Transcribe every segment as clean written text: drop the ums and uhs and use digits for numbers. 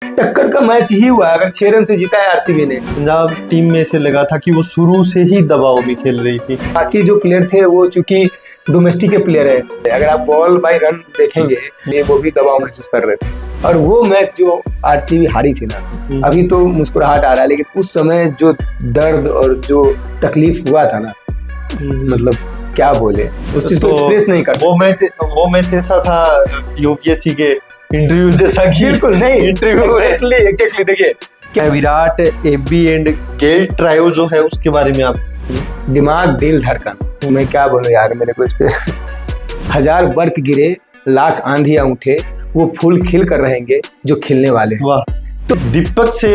टक्कर का मैच ही हुआ, अगर 6 रन से जीता है आरसीबी ने। पंजाब टीम में से लगा था कि वो शुरू से ही दबाव में खेल रही थी। बाकी जो प्लेयर थे वो चूंकि डोमेस्टिक के प्लेयर है, अगर आप बॉल बाय रन देखेंगे ये वो भी दबाव महसूस कर रहे थे। और वो मैच जो आरसीबी हारी थी ना, अभी तो मुस्कुराहट आ रहा है, लेकिन उस समय जो दर्द और जो तकलीफ हुआ था ना, मतलब क्या बोले, उस चीज को एक्सप्रेस नहीं कर सकते। वो मैच ऐसा था यूपीएससी के इंटरव्यू जैसा कि बिल्कुल नहीं, इंटरव्यू एग्जैक्टली देखिए क्या Virat, AB and Gayle trio जो है उसके बारे में आप दिमाग दिल धड़कन, मैं क्या बोलूं यार, मेरे को इस पे 1000 बर्फ गिरे, लाख आंधियां उठे, वो फूल खिल कर रहेंगे जो खिलने वाले हैं। वाह। तो दीपक से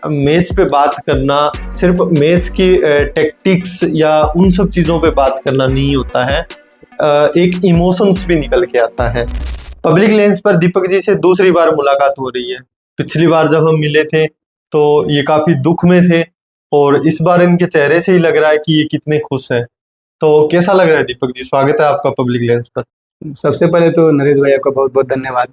मैच पे बात करना सिर्फ मैच की टैक्टिक्स या उन सब चीजों पे बात करना नहीं होता है, एक इमोशंस भी निकल के आता है। पब्लिक लेंस पर दीपक जी से दूसरी बार मुलाकात हो रही है। पिछली बार जब हम मिले थे तो ये काफी दुख में थे और इस बार इनके चेहरे से ही लग रहा है कि ये कितने खुश हैं। तो कैसा लग रहा है दीपक जी, स्वागत है आपका पब्लिक लेंस पर। सबसे पहले तो नरेश भाई आपका बहुत बहुत धन्यवाद।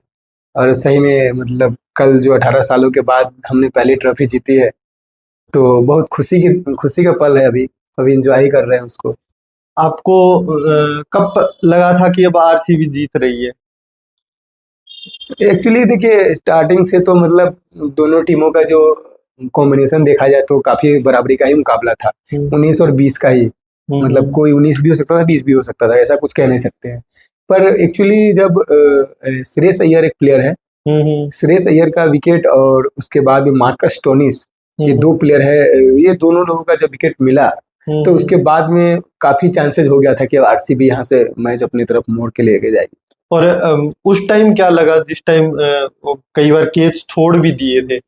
और सही में मतलब कल जो 18 सालों के बाद हमने पहली ट्रॉफी जीती है, तो बहुत खुशी का पल है। अभी एंजॉय कर रहे हैं उसको। आपको कब लगा था कि अब आरसीबी जीत रही है? एक्चुअली देखिए, स्टार्टिंग से तो मतलब दोनों टीमों का जो कॉम्बिनेशन देखा जाए तो काफी बराबरी का ही मुकाबला था। 19 और 20 का ही, मतलब कोई 19 भी हो सकता था, 20 भी हो सकता था, ऐसा कुछ कह नहीं सकते हैं। पर एक्चुअली जब श्रेयस अय्यर एक प्लेयर है, श्रेयस अय्यर का विकेट और उसके बाद मार्कस स्टोनिस, ये दो प्लेयर है, ये दोनों लोगों का जब विकेट मिला तो उसके बाद में काफी चांसेस हो गया था कि अब आरसीबी यहाँ से मैच अपनी तरफ मोड़ के लेके जाएगी। और उस टाइम क्या लगा जिस टाइम कई बार कैच छोड़ भी दिए थे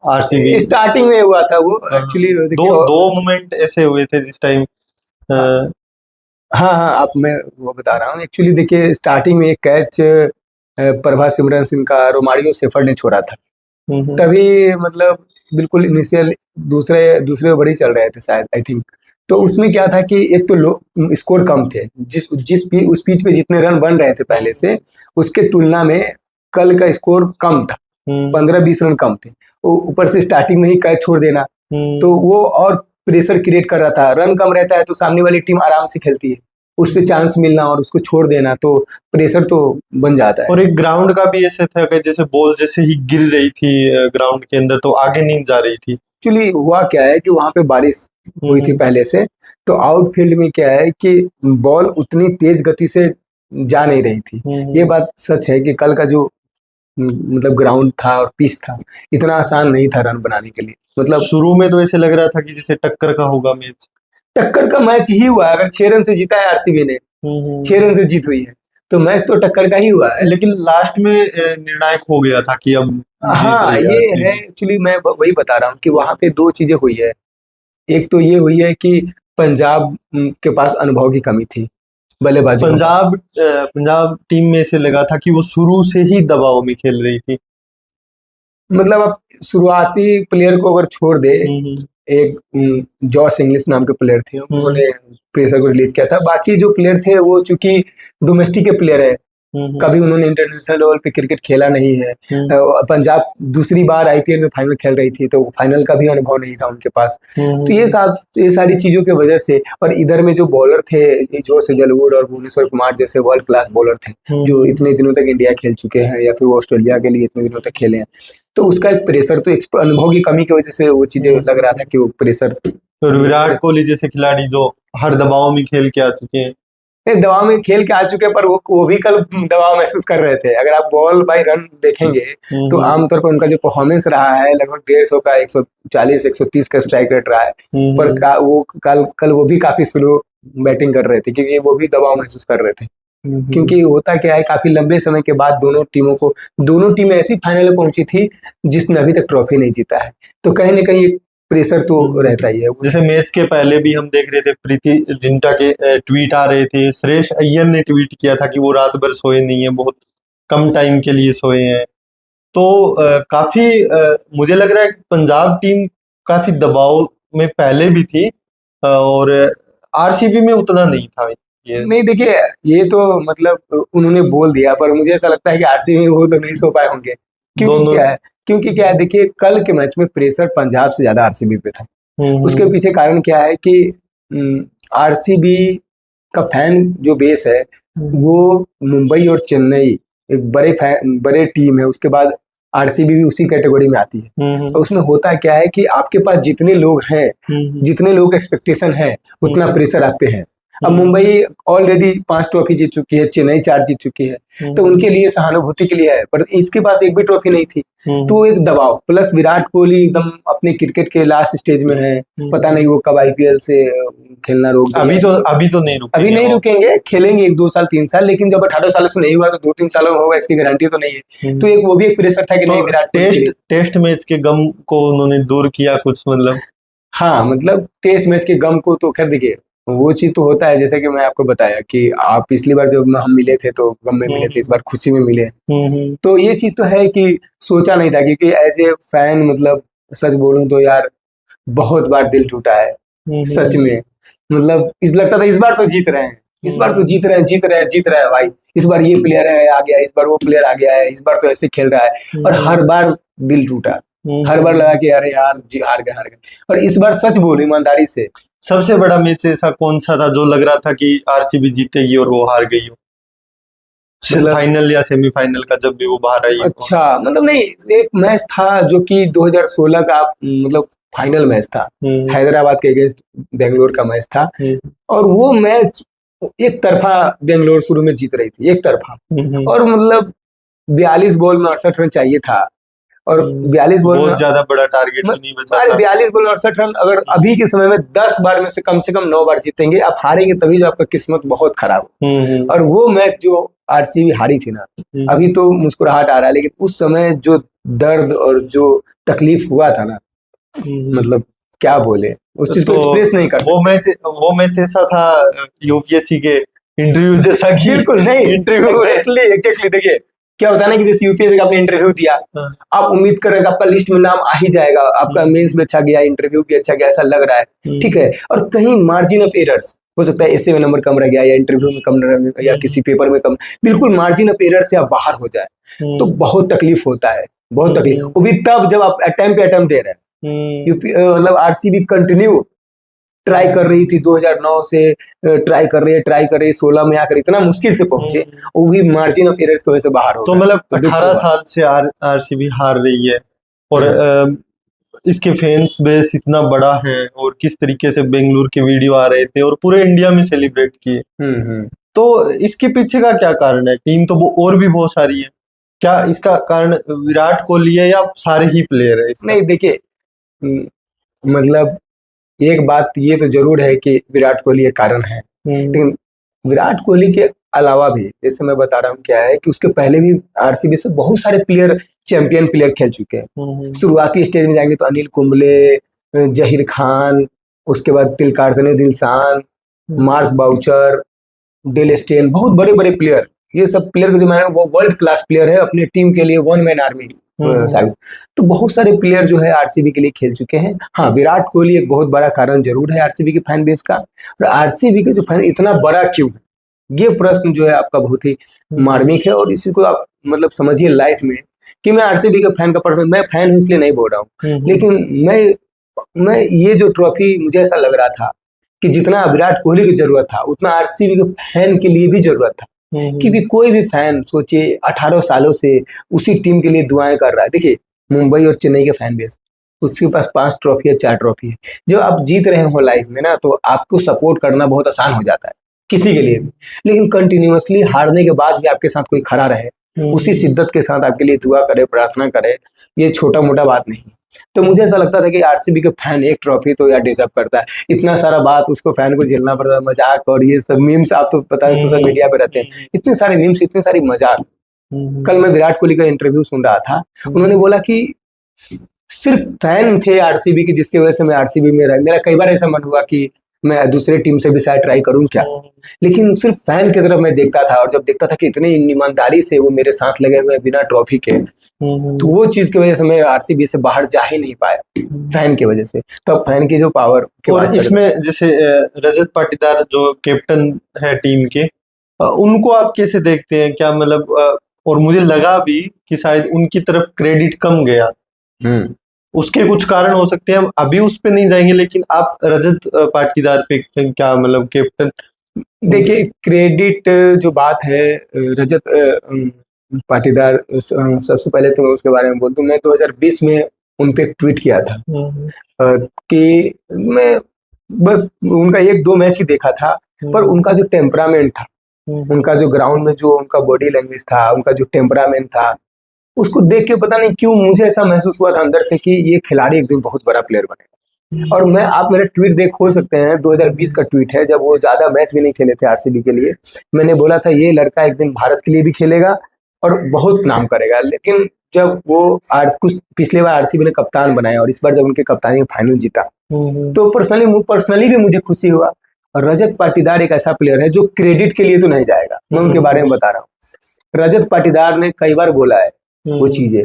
आरसीबी? स्टार्टिंग में हुआ था वो एक्चुअली, दो मोमेंट ऐसे हुए थे जिस टाइम हाँ हाँ, आप मैं वो बता रहा हूँ। एक्चुअली देखिए, स्टार्टिंग में एक कैच प्रभा सिमरन सिंह का रोमारियो शेफर्ड ने छोड़ा था, तभी मतलब बिल्कुल इनिशियल दूसरे ओवर ही चल रहे थे शायद, आई थिंक। तो उसमें क्या था कि एक तो स्कोर कम थे, उस पिच पे जितने रन बन रहे थे पहले से, उसके तुलना में कल का स्कोर कम था, 15-20 रन कम थे। ऊपर से स्टार्टिंग में ही कैच छोड़ देना, तो वो और प्रेशर क्रिएट कर रहा था। रन कम रहता है तो सामने वाली टीम आराम से खेलती है, उस पे चांस मिलना और उसको छोड़ देना तो प्रेशर तो बन जाता है। और एक ग्राउंड का भी ऐसे था कि जैसे बॉल जैसे ही गिर रही थी ग्राउंड के अंदर तो आगे नहीं जा रही थी। एक्चुअली हुआ क्या है कि वहां पे बारिश हुई थी पहले से, तो आउटफील्ड में क्या है कि बॉल उतनी तेज गति से जा नहीं रही थी। ये बात सच है कि कल का जो मतलब ग्राउंड था और पिच था, इतना आसान नहीं था रन बनाने के लिए। मतलब शुरू में तो ऐसे लग रहा था कि जैसे टक्कर का होगा मैच। टक्कर का मैच ही हुआ, अगर 6 रन से जीता है आरसीबी ने, 6 रन से जीत हुई है, तो मैच तो टक्कर का ही हुआ है। लेकिन लास्ट में निर्णायक हो गया था कि अब हाँ, ये है एक्चुअली, मैं वही बता रहा हूँ कि वहां पे दो चीजें हुई है। एक तो ये हुई है कि पंजाब के पास अनुभव की कमी थी बल्लेबाजी। पंजाब टीम में से लगा था कि वो शुरू से ही दबाव में खेल रही थी। मतलब अब शुरुआती प्लेयर को अगर छोड़ दे, एक जॉश इंग्लिश नाम के प्लेयर थे, उन्होंने प्रेशर को रिलीज किया था। बाकी जो प्लेयर थे वो चूंकि डोमेस्टिक के प्लेयर है, कभी उन्होंने इंटरनेशनल लेवल पे क्रिकेट खेला नहीं है। पंजाब दूसरी बार आईपीएल में फाइनल खेल रही थी, तो फाइनल का भी अनुभव नहीं था उनके पास। तो ये सारी चीजों की वजह से, और इधर में जो बॉलर थे, जोश हेजलवुड और भुवनेश्वर कुमार जैसे वर्ल्ड क्लास बॉलर थे, जो इतने दिनों तक इंडिया खेल चुके हैं या फिर वो ऑस्ट्रेलिया के लिए इतने दिनों तक खेले हैं, तो उसका एक प्रेशर तो अनुभव की कमी की वजह से वो चीजें लग रहा था कि वो प्रेशर। और विराट कोहली जैसे खिलाड़ी जो हर दबाव में खेल के आ चुके हैं, दबाव में खेल के आ चुके हैं, पर वो भी कल दबाव महसूस कर रहे थे। अगर आप बॉल बाय रन देखेंगे तो आमतौर पर उनका जो परफॉर्मेंस रहा है लगभग 150 का, 140-130 का स्ट्राइक रेट रहा है, पर वो कल वो भी काफी स्लो बैटिंग कर रहे थे, क्योंकि वो भी दबाव महसूस कर रहे थे। क्योंकि होता क्या है, काफी लंबे समय के बाद दोनों टीमें ऐसी फाइनल में पहुंची थी जिसने अभी तक ट्रॉफी नहीं जीता है, तो कहीं ना कहीं प्रेशर तो रहता ही है। जैसे मैच के पहले भी हम देख रहे थे प्रीति जिंटा के ट्वीट आ रहे थे, श्रेयस अय्यर ने ट्वीट किया था कि वो रात भर सोए नहीं है, बहुत कम टाइम के लिए सोए हैं। तो काफी मुझे लग रहा है पंजाब टीम काफी दबाव में पहले भी थी और आरसीबी में उतना नहीं था ये। नहीं देखिए, ये तो मतलब उन्होंने बोल दिया, पर मुझे ऐसा लगता है कि आरसीबी में वो तो नहीं सो पाए होंगे। क्योंकि क्या है क्योंकि क्या है, देखिए कल के मैच में प्रेशर पंजाब से ज्यादा आरसीबी पे था। उसके पीछे कारण क्या है कि आरसीबी का फैन जो बेस है वो मुंबई और चेन्नई एक बड़े टीम है, उसके बाद आरसीबी भी उसी कैटेगरी में आती है। और उसमें होता क्या है कि आपके पास जितने लोग हैं, जितने लोग एक्सपेक्टेशन है, उतना प्रेशर आप पे है। अब मुंबई ऑलरेडी 5 ट्रॉफी जीत चुकी है, चेन्नई 4 जीत चुकी है, तो उनके लिए सहानुभूति के लिए है, पर इसके पास एक भी ट्रॉफी नहीं थी। तो एक दबाव, प्लस विराट कोहली एकदम अपने क्रिकेट के लास्ट स्टेज में है, पता नहीं वो कब आईपीएल से खेलना रोक देंगे। अभी तो नहीं रुकेंगे, अभी नहीं रुकेंगे, खेलेंगे 1-2 साल 3 साल, लेकिन जब 18 सालों से नहीं हुआ तो 2-3 सालों में होगा, इसकी गारंटी तो नहीं है। तो एक वो भी एक प्रेशर था कि नहीं विराट कोहली टेस्ट मैच के गम को उन्होंने दूर किया कुछ, मतलब हाँ, मतलब टेस्ट मैच के गम को तो खैर देखिए वो चीज तो होता है, जैसे कि मैं आपको बताया कि आप पिछली बार जब हम मिले थे तो गम में मिले थे, इस बार खुशी में मिले। तो ये चीज तो है कि सोचा नहीं था, क्योंकि एज ए फैन मतलब सच बोलूं तो यार बहुत बार दिल टूटा है सच में। मतलब इस लगता था इस बार तो जीत रहे हैं, इस बार तो जीत रहे हैं भाई, इस बार ये प्लेयर है आ गया, इस बार वो प्लेयर आ गया है, इस बार तो ऐसे खेल रहा है, और हर बार दिल टूटा, हर बार लगा कि अरे यार जी हार गए। और इस बार सच बोलूं ईमानदारी से, सबसे बड़ा मैच ऐसा कौन सा था जो लग रहा था कि आरसीबी जीतेगी और वो हार गई हो, फाइनल या सेमीफाइनल का, जब भी वो बाहर आई? अच्छा, मतलब नहीं, एक मैच था जो कि 2016 का मतलब फाइनल मैच था, हैदराबाद के अगेंस्ट बेंगलोर का मैच था, और वो मैच एक तरफा बेंगलोर शुरू में जीत रही थी, एक तरफा, और मतलब 42 बॉल में 68 रन चाहिए था, और 42 बॉल बहुत ज्यादा बड़ा टारगेट नहीं बचा था। 42 बॉल में 68 रन अगर अभी के समय में 10 बार में से कम 9 बार जीतेंगे, आप हारेंगे तभी जो आपका किस्मत बहुत खराब हो। और वो मैच जो आरसीबी हारी थी ना, अभी तो मुस्कुराहट आ रहा है, लेकिन उस समय जो दर्द और जो तकलीफ हुआ था ना, मतलब क्या बोले, उस चीज को एक्सप्रेस नहीं कर सकते। वो मैच ऐसा था यूपीएससी के इंटरव्यू जैसा कि बिल्कुल नहीं, इंटरव्यू एग्जैक्टली देखिए क्या होता है ना कि जैसे यूपीएससी का आपने इंटरव्यू दिया, आप उम्मीद कर रहे हैं आपका लिस्ट में नाम आ ही जाएगा, आपका मेंस भी अच्छा गया, इंटरव्यू भी अच्छा गया, ऐसा लग रहा है, ठीक है, और कहीं मार्जिन ऑफ एरर्स हो सकता है, एसे में नंबर कम रह गया, या इंटरव्यू में कम रह गया, या किसी पेपर में कम, बिल्कुल मार्जिन ऑफ एरर से आप बाहर हो जाए तो बहुत तकलीफ होता है, बहुत तकलीफ, वो भी तब जब आप अटेम्प्ट पे अटेम्प्ट दे रहे हैं। यूपी मतलब आरसीबी कंटिन्यू ट्राई कर रही थी, 2009 से ट्राई कर रही है, 16 में आकर इतना मुश्किल से पहुंचे, वो भी मार्जिन ऑफ एरर्स की वजह से बाहर हो तो मतलब 18 साल से आरसीबी हार रही है, और इसके फैंस बेस इतना बड़ा है, और किस तरीके से बेंगलुरु के वीडियो आ रहे थे और पूरे इंडिया में सेलिब्रेट किए। तो इसके पीछे का क्या कारण है? टीम तो वो और भी बहुत सारी है, क्या इसका कारण विराट कोहली है या सारे ही प्लेयर है? नहीं देखिए, मतलब एक बात ये तो जरूर है कि विराट कोहली एक कारण है, लेकिन विराट कोहली के अलावा भी, जैसे मैं बता रहा हूँ क्या है कि उसके पहले भी आरसीबी से बहुत सारे प्लेयर चैंपियन प्लेयर खेल चुके हैं। शुरुआती स्टेज में जाएंगे तो अनिल कुंबले, जहीर खान, उसके बाद Tillakaratne Dilshan, Mark Boucher, Dale Steyn, बहुत बड़े बड़े प्लेयर, ये सब प्लेयर जो मैं वो वर्ल्ड क्लास प्लेयर है, अपने टीम के लिए वन मैन आर्मी साबित। तो बहुत सारे प्लेयर जो है आरसीबी के लिए खेल चुके हैं। हाँ, विराट कोहली एक बहुत बड़ा कारण जरूर है आरसीबी के फैन बेस का, और आरसीबी के जो फैन इतना बड़ा क्यों है, ये प्रश्न जो है आपका बहुत ही मार्मिक है, और इसी को आप मतलब समझिए लाइफ में कि मैं आरसीबी के फैन का पर्सन, मैं फैन हूँ इसलिए नहीं बोल रहा हूँ, लेकिन मैं ये जो ट्रॉफी, मुझे ऐसा लग रहा था कि जितना विराट कोहली की जरूरत था उतना आरसीबी के फैन के लिए भी जरूरत था, क्योंकि कोई भी फैन सोचे 18 सालों से उसी टीम के लिए दुआएं कर रहा है। देखिए मुंबई और चेन्नई के फैन बेस, उसके पास 5 ट्रॉफी है, 4 ट्रॉफी है, जब आप जीत रहे हो लाइफ में ना, तो आपको सपोर्ट करना बहुत आसान हो जाता है किसी के लिए भी, लेकिन कंटिन्यूअसली हारने के बाद भी आपके साथ कोई खड़ा रहे, उसी शिद्दत के साथ आपके लिए दुआ करे, प्रार्थना करे, ये छोटा मोटा बात नहीं। तो मुझे ऐसा लगता था कि आरसीबी के फैन एक ट्रॉफी तो यार डिजर्व करता है, इतना सारा बात उसको फैन को झेलना पड़ता है, मजाक और ये सब मीम्स, आप तो पता है सोशल मीडिया पे रहते हैं, इतने सारे मीम्स, इतने सारी मजाक। कल मैं विराट कोहली का इंटरव्यू सुन रहा था, उन्होंने बोला कि सिर्फ फैन थे आरसीबी की जिसकी वजह से मैं आरसीबी में रहा, मेरा कई बार ऐसा मन हुआ कि मैं दूसरे टीम से भी शायद ट्राई करूं क्या, लेकिन सिर्फ फैन की तरफ मैं देखता था, और जब देखता था कि इतनी ईमानदारी से वो मेरे साथ लगे हुए बिना ट्रॉफी के, तो वो चीज की वजह से मैं आरसीबी से बाहर जा ही नहीं पाया, फैन की वजह से। तो फैन की जो पावर के और इसमें जैसे रजत पाटीदार जो कैप्टन है टीम के, उनको आप कैसे देखते हैं? क्या मतलब और मुझे लगा भी कि शायद उनकी तरफ क्रेडिट कम गया हम्म। उसके कुछ कारण हो सकते हैं, हम अभी उस पे नहीं जाएंगे, लेकिन आप रजत पाटीदार पे क्या मतलब कैप्टन। देखिए क्रेडिट जो बात है रजत पाटीदार सबसे पहले तो मैं उसके बारे में बोल दूं, मैं 2020 में उन पे एक ट्वीट किया था कि मैं बस उनका एक दो मैच ही देखा था, पर उनका जो टेम्परामेंट था, उनका जो ग्राउंड में जो उनका बॉडी लैंग्वेज था, उनका जो टेम्परामेंट था, उसको देख के पता नहीं क्यों मुझे ऐसा महसूस हुआ था अंदर से कि ये खिलाड़ी एक दिन बहुत बड़ा प्लेयर बनेगा। और मैं, आप मेरा ट्वीट देख खोल सकते हैं, 2020 का ट्वीट है, जब वो ज्यादा मैच भी नहीं खेले थे आरसीबी के लिए। मैंने बोला था ये लड़का एक दिन भारत के लिए भी खेलेगा और बहुत नाम करेगा। लेकिन जब वो कुछ पिछले बार आरसीबी ने कप्तान बनाया और इस बार जब उनके कप्तानी में फाइनल जीता, तो पर्सनली भी मुझे खुशी हुआ। और रजत पाटीदार एक ऐसा प्लेयर है जो क्रेडिट के लिए तो नहीं जाएगा, मैं उनके बारे में बता रहा हूँ। रजत पाटीदार ने कई बार बोला है वो चीजें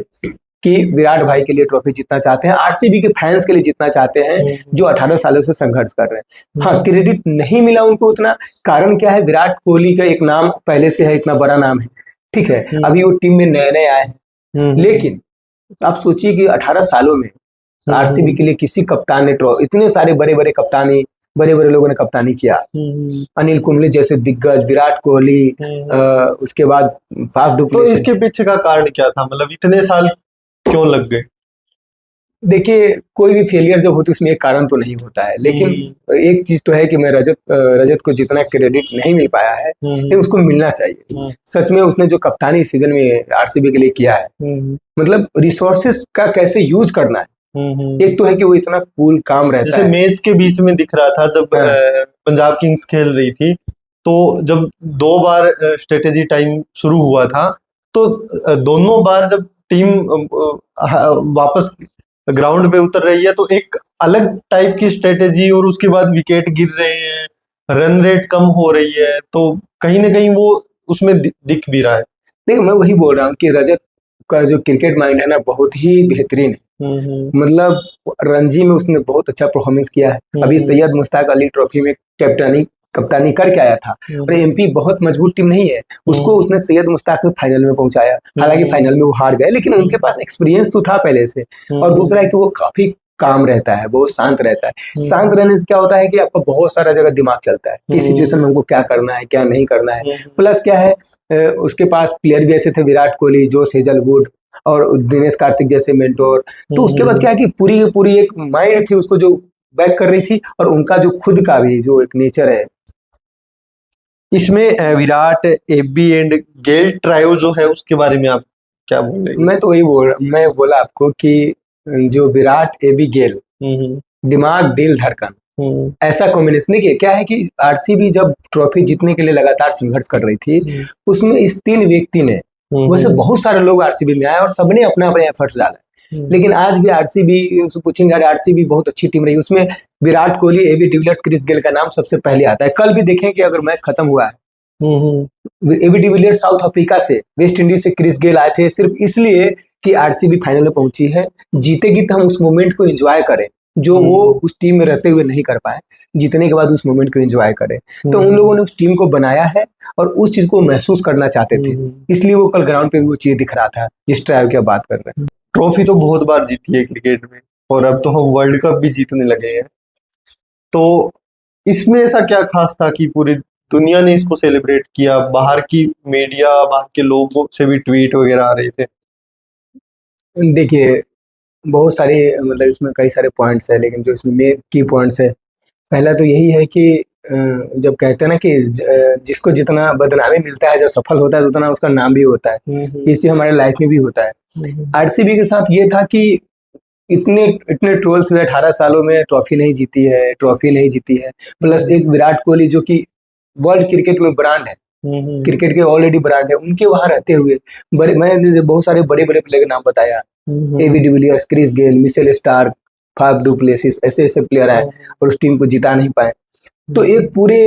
कि विराट भाई के लिए ट्रॉफी जीतना चाहते हैं, आरसीबी के फैंस के लिए जीतना चाहते हैं जो 18 सालों से संघर्ष कर रहे हैं। हाँ, क्रेडिट नहीं मिला उनको उतना। कारण क्या है, विराट कोहली का एक नाम पहले से है, इतना बड़ा नाम है, ठीक है, अभी वो टीम में नए नए आए हैं। लेकिन आप सोचिए कि 18 सालों में आरसीबी के लिए किसी कप्तान ने इतने सारे बड़े बड़े लोगों ने कप्तानी किया, अनिल कुंबले जैसे दिग्गज, विराट कोहली, उसके बाद फाफ डुप्लेसिस। तो इसके पीछे का कारण क्या था, मतलब इतने साल क्यों लग गए? देखिए कोई भी फेलियर जब होती है उसमें एक कारण तो नहीं होता है, लेकिन एक चीज तो है कि मैं रजत को जितना क्रेडिट नहीं मिल पाया है, लेकिन उसको मिलना चाहिए। सच में उसने जो कप्तानी इस सीजन में आरसीबी के लिए किया है, मतलब रिसोर्सेस का कैसे यूज करना है। एक तो है कि वो इतना कूल काम रहता जैसे है। मैच के बीच में दिख रहा था जब पंजाब किंग्स खेल रही थी, तो जब 2 बार स्ट्रेटेजी टाइम शुरू हुआ था, तो दोनों बार जब टीम वापस ग्राउंड पे उतर रही है तो एक अलग टाइप की स्ट्रेटेजी, और उसके बाद विकेट गिर रहे हैं, रन रेट कम हो रही है, तो कहीं ना कहीं वो उसमें दिख भी रहा है। देखिए मैं वही बोल रहा हूँ कि रजत का जो क्रिकेट माइंड है ना, बहुत ही बेहतरीन है। मतलब रणजी में उसने बहुत अच्छा परफॉर्मेंस किया है। अभी सैयद मुश्ताक अली ट्रॉफी में कप्तानी करके आया था, और एमपी बहुत मजबूत टीम नहीं है, उसको उसने सैयद मुश्ताक में फाइनल में पहुंचाया। हालांकि फाइनल में वो हार गए, लेकिन उनके पास एक्सपीरियंस तो था पहले से। और दूसरा है कि वो काफी काम रहता है, बहुत शांत रहता है। शांत रहने से क्या होता है कि आपका बहुत सारा जगह दिमाग चलता है कि सिचुएशन में हमको क्या करना है, क्या नहीं करना है। प्लस क्या है, उसके पास प्लेयर भी ऐसे थे, विराट कोहली, जोश हेजलवुड और दिनेश कार्तिक जैसे मेंटोर। तो उसके बाद क्या है कि पूरी एक माइंड थी उसको जो बैक कर रही थी, और उनका जो खुद का भी जो एक नेचर है। इसमें Virat, AB and Gayle trio जो है उसके बारे में आप क्या बोलेंगे? मैं तो वही मैं बोला आपको कि जो विराट, एबी गेल, दिमाग दिल धड़कन, ऐसा कॉम्बिनेशन। देखिए क्या है कि आरसीबी जब ट्रॉफी जीतने के लिए लगातार संघर्ष कर रही थी, उसमें इस 3 व्यक्ति ने, वैसे बहुत सारे लोग आरसीबी में आए और सबने अपना अपने एफर्ट्स डाला, लेकिन आज भी आरसीबी, उसको पूछेंगे आरसीबी बहुत अच्छी टीम रही, उसमें Virat Kohli, AB de Villiers, Chris Gayle का नाम सबसे पहले आता है। कल भी देखें कि अगर मैच खत्म हुआ है, एबी डिविलियर्स साउथ अफ्रीका से, वेस्ट इंडीज से क्रिस गेल आए थे सिर्फ इसलिए कि आरसीबी फाइनल में पहुंची है। जीतेगी तो हम उस मोमेंट को एंजॉय करें जो वो उस टीम में रहते हुए नहीं कर पाए, जीतने के बाद उस मोमेंट को एंजॉय करें। तो उन लोगों ने उस टीम को बनाया है और उस चीज को महसूस करना चाहते थे, इसलिए वो कल ग्राउंड पे भी वो चीज दिख रहा था जिस ट्रायल की बात कर रहे हैं। ट्रॉफी तो बहुत बार जीती है क्रिकेट में, और अब तो हम वर्ल्ड कप भी जीतने लगे हैं। तो इसमें ऐसा क्या खास था कि पूरी दुनिया ने इसको सेलिब्रेट किया? बाहर की मीडिया, बाहर के लोगों से भी ट्वीट वगैरह आ रहे थे। देखिए बहुत सारे, मतलब इसमें कई सारे पॉइंट्स है, लेकिन जो इसमें मेन की पॉइंट्स है, पहला तो यही है कि जब कहते हैं ना कि जिसको जितना बदनामी मिलता है जब सफल होता है तो उतना उसका नाम भी होता है। इसी हमारे लाइफ में भी होता है। आरसीबी के साथ ये था कि इतने इतने ट्रोल्स हुए, 18 सालों में ट्रॉफी नहीं जीती है। प्लस एक विराट कोहली जो कि वर्ल्ड क्रिकेट में ब्रांड है, क्रिकेट के ऑलरेडी ब्रांड है, उनके वहां रहते हुए मैंने बहुत सारे बड़े प्लेयर के नाम बताया, AB de Villiers, Chris Gayle, Mitchell Starc, Faf du Plessis, ऐसे प्लेयर आए और उस टीम को जिता नहीं पाए। तो एक पूरे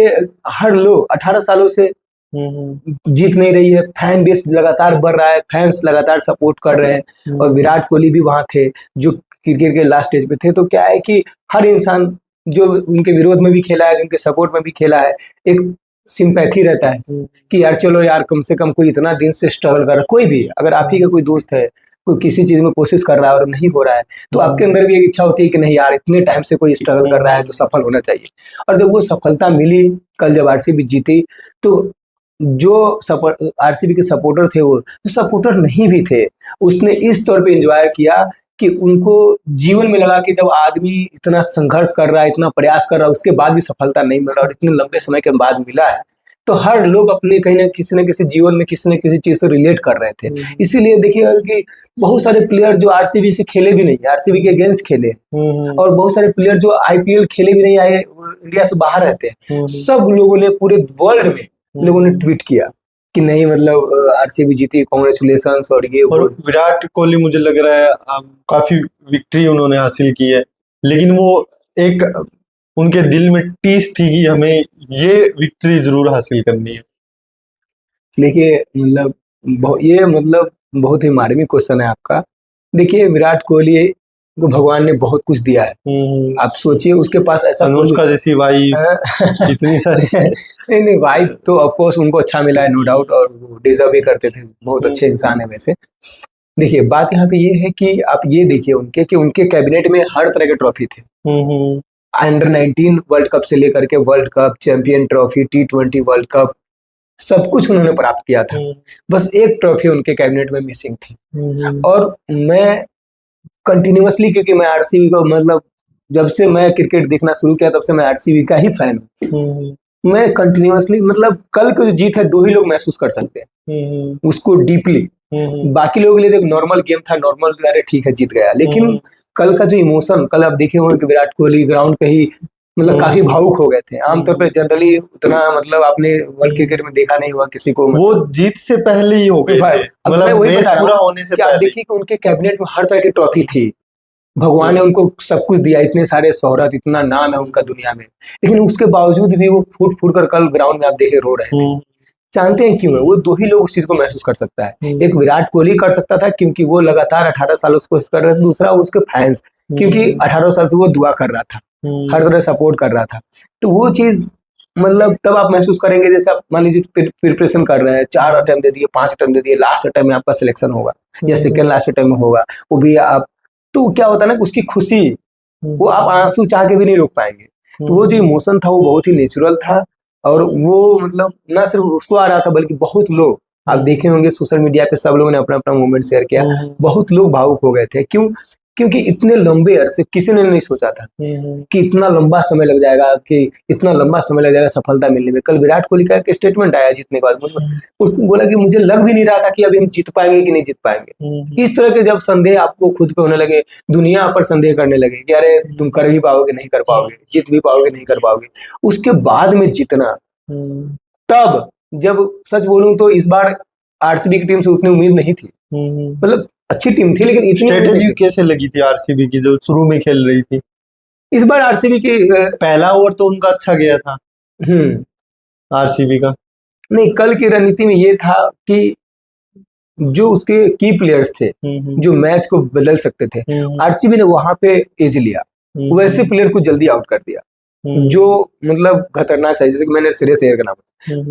हर लोग 18 सालों से जीत नहीं रही है, फैन बेस लगातार बढ़ रहा है, फैंस लगातार सपोर्ट कर रहे हैं, और विराट कोहली भी वहां थे जो क्रिकेट के लास्ट स्टेज पे थे। तो क्या है कि हर इंसान जो उनके विरोध में भी खेला है, जो उनके सपोर्ट में भी खेला है, एक सिंपैथी रहता है कि यार चलो यार, कम से कम कोई इतना दिन से स्ट्रगल कर रहा है, कोई भी, अगर आप ही का कोई दोस्त है कोई किसी चीज में कोशिश कर रहा है और नहीं हो रहा है, तो आपके अंदर भी एक इच्छा होती है कि नहीं यार, इतने टाइम से कोई स्ट्रगल कर रहा है तो सफल होना चाहिए। और जब वो सफलता मिली, कल जब आरसीबी जीती, तो जो आरसीबी के सपोर्टर थे, वो जो सपोर्टर नहीं भी थे, उसने इस तौर पे एंजॉय किया कि उनको जीवन में लगा कि जब आदमी इतना संघर्ष कर रहा है, इतना प्रयास कर रहा है, उसके बाद भी सफलता नहीं मिल रहा और इतने लंबे समय के बाद मिला है, तो हर लोग अपने कहीं न किसी जीवन में किसी न किसी चीज से रिलेट कर रहे थे। इसीलिए देखिएगा कि बहुत सारे प्लेयर जो आरसीबी से खेले भी नहीं, आरसीबी के अगेंस्ट खेले, और बहुत सारे प्लेयर जो आईपीएल खेले भी नहीं, आए इंडिया से बाहर रहते हैं, सब लोगों ने पूरे वर्ल्ड में लोगों ने ट्वीट किया कि नहीं मतलब आरसीबी जीती, कांग्रेचुलेशंस। और ये और विराट कोहली मुझे लग रहा है काफी विक्ट्री उन्होंने हासिल की है, लेकिन वो एक उनके दिल में टीस थी कि हमें ये विक्ट्री जरूर हासिल करनी है। देखिए मतलब ये मतलब बहुत ही मार्मिक क्वेश्चन है आपका। देखिए विराट कोहली को भगवान ने बहुत कुछ दिया है। आप सोचिए उसके पास ऐसा अनुष्का जैसी वाइफ, इतनी सारी नहीं वाइफ तो ऑफकोर्स उनको अच्छा मिला है, नो डाउट, और वो डिजर्व भी करते थे, बहुत अच्छे इंसान है वैसे। देखिए बात यहाँ पे ये है कि आप ये देखिए उनके कि उनके कैबिनेट में हर तरह के ट्रॉफी थे। अंडर 19 वर्ल्ड कप से लेकर के world cup, champion trophy, T20 world cup, सब कुछ उन्होंने प्राप्त किया था। बस एक ट्रॉफी उनके कैबिनेट में मिसिंग थी। और मैं कंटिन्यूअसली, क्योंकि मैं आरसीबी को मतलब जब से मैं क्रिकेट देखना शुरू किया तब से मैं आरसीबी का ही फैन हूँ। मैं कंटिन्यूअसली मतलब कल की जो जीत है, दो ही लोग महसूस कर सकते हैं उसको डीपली। बाकी लोगों के लिए तो नॉर्मल गेम था, नॉर्मल, अरे ठीक है जीत गया, लेकिन कल का जो इमोशन, कल आप देखे होंगे कि विराट कोहली ग्राउंड पे ही मतलब काफी भावुक हो गए थे। आमतौर पे जनरली उतना मतलब आपने वर्ल्ड क्रिकेट में देखा नहीं हुआ किसी को, वो जीत से पहले ही हो गए थे, मतलब मैच पूरा होने से पहले। आप देखिए कि उनके कैबिनेट में हर तरह की ट्रॉफी थी, भगवान ने उनको सब कुछ दिया, इतने सारे शोहरत, इतना नाम है उनका दुनिया में, लेकिन उसके बावजूद भी वो फूट फूट कर कल ग्राउंड में आप देखे रो रहे थे। जानते हैं क्यों है? वो दो ही लोग उस चीज को महसूस कर सकता है। एक विराट कोहली कर सकता था क्योंकि वो लगातार 18 सालों से कोशिश कर रहे थे, दूसरा उसके फैंस क्योंकि 18 साल से वो दुआ कर रहा था, हर तरह सपोर्ट कर रहा था। तो वो चीज मतलब तब आप महसूस करेंगे जैसे आप मान लीजिए प्रिपरेशन कर रहे हैं, 4 अटेम्प्ट दे दिए, 5 अटेम्प्ट दे दिए, लास्ट अटेम्प्ट में आपका सिलेक्शन होगा या सेकंड लास्ट अटेम्प्ट में होगा, वो भी आप, तो क्या होता है ना, उसकी खुशी वो आप आंसू चाह के भी नहीं रोक पाएंगे। तो वो जो इमोशन था वो बहुत ही नेचुरल था, और वो मतलब ना सिर्फ उसको आ रहा था बल्कि बहुत लोग, आप देखे होंगे सोशल मीडिया पे सब लोगों ने अपना अपना मोमेंट शेयर किया, बहुत लोग भावुक हो गए थे। क्यों? क्योंकि इतने लंबे अरसे किसी ने नहीं सोचा था कि इतना लंबा समय लग जाएगा, कि इतना लंबा समय लग जाएगा सफलता मिलने में। कल विराट कोहली का एक स्टेटमेंट आया जीतने के बाद, उसको बोला कि मुझे लग भी नहीं रहा था कि अभी हम जीत पाएंगे कि नहीं जीत पाएंगे। इस तरह के जब संदेह आपको खुद पे होने लगे, दुनिया पर संदेह करने लगे कि अरे तुम कर भी पाओगे नहीं कर पाओगे, जीत भी पाओगे नहीं कर पाओगे, उसके बाद में जीतना, तब जब सच बोलूं तो इस बार आरसीबी की टीम से उतनी उम्मीद नहीं थी। मतलब अच्छी टीम थी लेकिन इतनी स्ट्रेटेजी कैसे लगी थी आरसीबी की जो शुरू में खेल रही थी? इस बार आरसीबी की पहला ओवर तो उनका अच्छा गया था आरसीबी का। नहीं, कल की रणनीति में ये था कि जो उसके की प्लेयर्स थे जो मैच को बदल सकते थे, आरसीबी ने वहां पे एज लिया, वैसे प्लेयर को जल्दी आउट कर दिया जो मतलब खतरनाक है। जैसे कि मैंने श्रेयस अय्यर का नाम,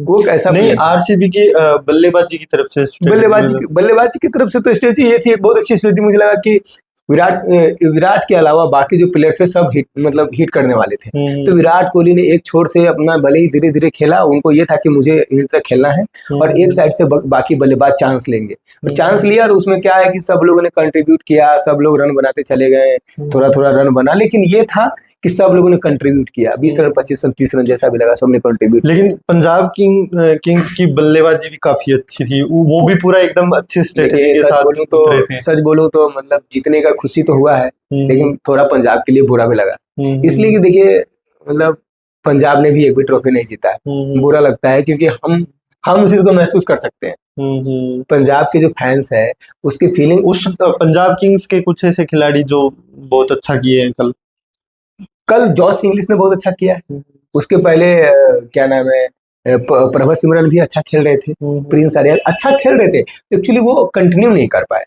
वो कैसा नहीं, आरसीबी की बल्लेबाजी की तरफ से, बल्लेबाजी की तरफ से तो स्ट्रेटजी ये थी, एक बहुत अच्छी स्ट्रेटजी मुझे लगा कि विराट के अलावा बाकी जो प्लेयर थे सब हिट करने वाले थे। तो विराट कोहली ने एक छोर से अपना भले ही धीरे धीरे खेला, उनको ये था कि मुझे हिट तक खेलना है, और एक साइड से बाकी बल्लेबाज चांस लेंगे, और चांस लिया। और उसमें क्या है कि सब लोगों ने कंट्रीब्यूट किया, सब लोग रन बनाते चले गए, थोड़ा थोड़ा रन बना, लेकिन ये था कि सब लोगों ने कंट्रीब्यूट किया, 20 रन 25 रन 30 रन जैसा भी लगा, सबने कंट्रीब्यूट। लेकिन पंजाब किंग्स की बल्लेबाजी भी काफी अच्छी थी, वो भी पूरा एकदम अच्छी स्ट्रेटेजी के साथ उतरे थे। सच बोलूं तो मतलब जीतने का खुशी तो हुआ है, लेकिन थोड़ा पंजाब के लिए बुरा भी लगा, इसलिए कि देखिए मतलब पंजाब ने भी एक भी ट्रॉफी नहीं जीता है। बुरा लगता है क्योंकि हम उस चीज को महसूस कर सकते हैं। पंजाब के जो फैंस है उसकी फीलिंग, उस पंजाब किंग्स के कुछ ऐसे खिलाड़ी जो बहुत अच्छा किए हैं। कल जॉस इंग्लिश ने बहुत अच्छा किया है, उसके पहले क्या नाम है, प्रभा सिमरन भी अच्छा खेल रहे थे, प्रिंस आर्यन अच्छा खेल रहे थे, एक्चुअली वो कंटिन्यू नहीं कर पाए,